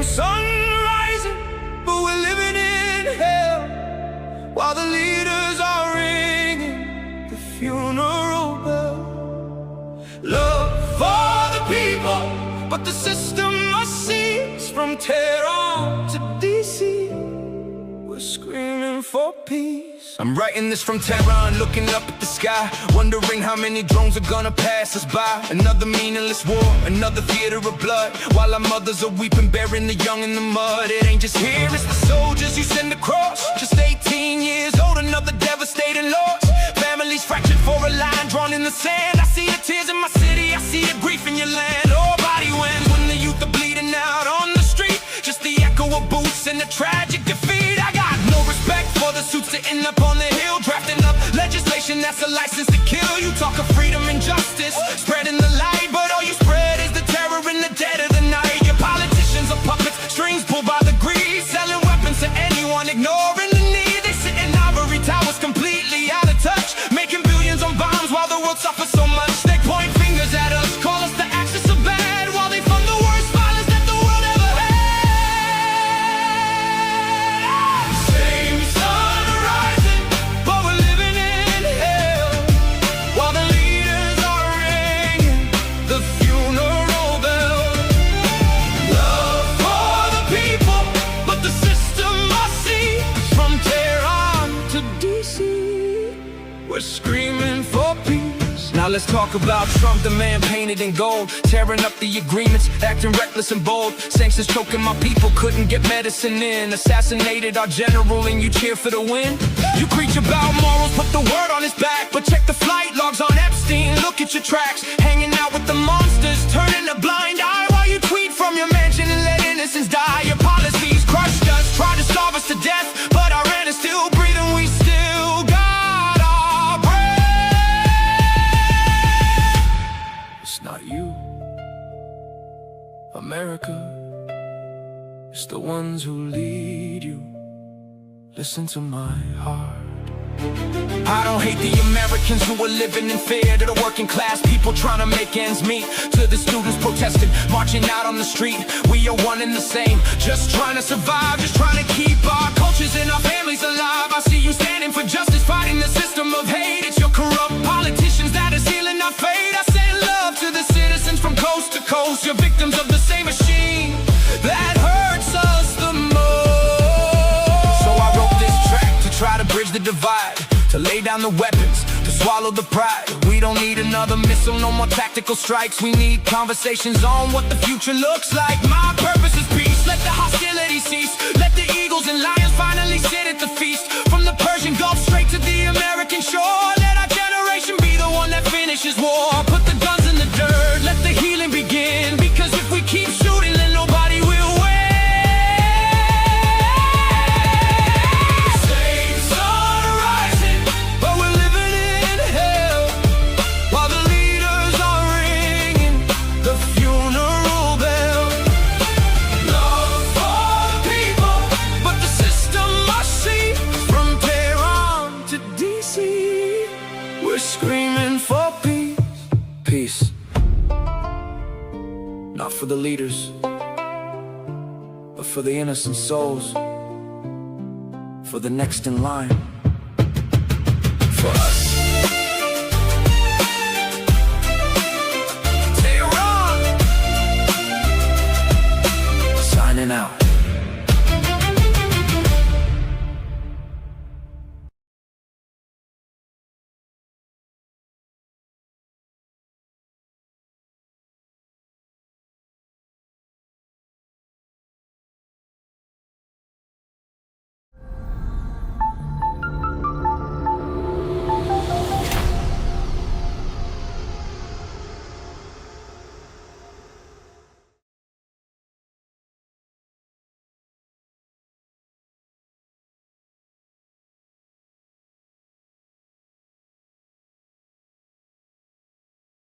sun rising, but we're living in hell, while the leaders are ringing the funeral bell. Love for the people, but the system must cease. From Tehran to DC, we're screaming for peace. I'm writing this from Tehran, looking up at the sky, wondering how many drones are gonna pass us by. Another meaningless war, another theater of blood, while our mothers are weeping, burying the young in the mud. It ain't just here, it's the soldiers you send across, just 18 years old, another devastating loss. Families fractured for a line drawn in the sand. I see the tears in my city, I see the grief in your land. Nobody wins when the youth are bleeding out on the street, just the echo of boots and the tragic defeat. I got no respect for the suits sitting up on the hill, drafting up legislation that's a license to kill. You talk of freedom and justice, spreading the light, but all you spread is the terror in the dead of the night. Your politicians are puppets, strings pulled by the greed, selling weapons to anyone, ignoring the need. They sit in ivory towers completely out of touch, making billions on bombs while the world suffers so much. They point fingers at us, call us the axis of bad, while they fund the worst violence that the world ever had. Same sun rising, but we're living in hell, while the leaders are ringing the funeral bell. Love for the people, but the system must cease. From Tehran to DC, we're screaming for peace. Now let's talk about Trump, the man painted in gold, tearing up the agreements, acting reckless and bold. Sanctions choking my people, couldn't get medicine in. Assassinated our general and you cheer for the win. You preach about morals, put the word on his back, but check the flight logs on Epstein. Look at your tracks, hanging out with the monsters, turning a blind eye while you tweet from your mansion and let innocents die. Your policies crushed us, tried to starve us to death, but Iran is still breathing, we still got our breath. It's not you, America, it's the ones who lead you. Listen to my heart. I don't hate the Americans who are living in fear, to the working class people trying to make ends meet, to the students protesting, marching out on the street. We are one and the same, just trying to survive, just trying to keep our cultures and our families alive. I see you standing for justice, fighting the system of hate. It's your corrupt politicians that are sealing our fate. I send love to the citizens from coast to coast. You're victims of the same machine that hurts us the most. So I wrote this track to try to bridge the divide, to lay down the weapons, to swallow the pride. We don't need another missile, no more tactical strikes. We need conversations on what the future looks like. My purpose is peace, let the hostility cease. Let the eagles and lions finally sit at the feast. From the Persian Gulf straight to the American shore, let our generation be the one that finishes war. Put the guns in the dirt, let the healing begin, because if we keep shooting then nobody will win. We're screaming for peace. Peace. Not for the leaders, but for the innocent souls, for the next in line.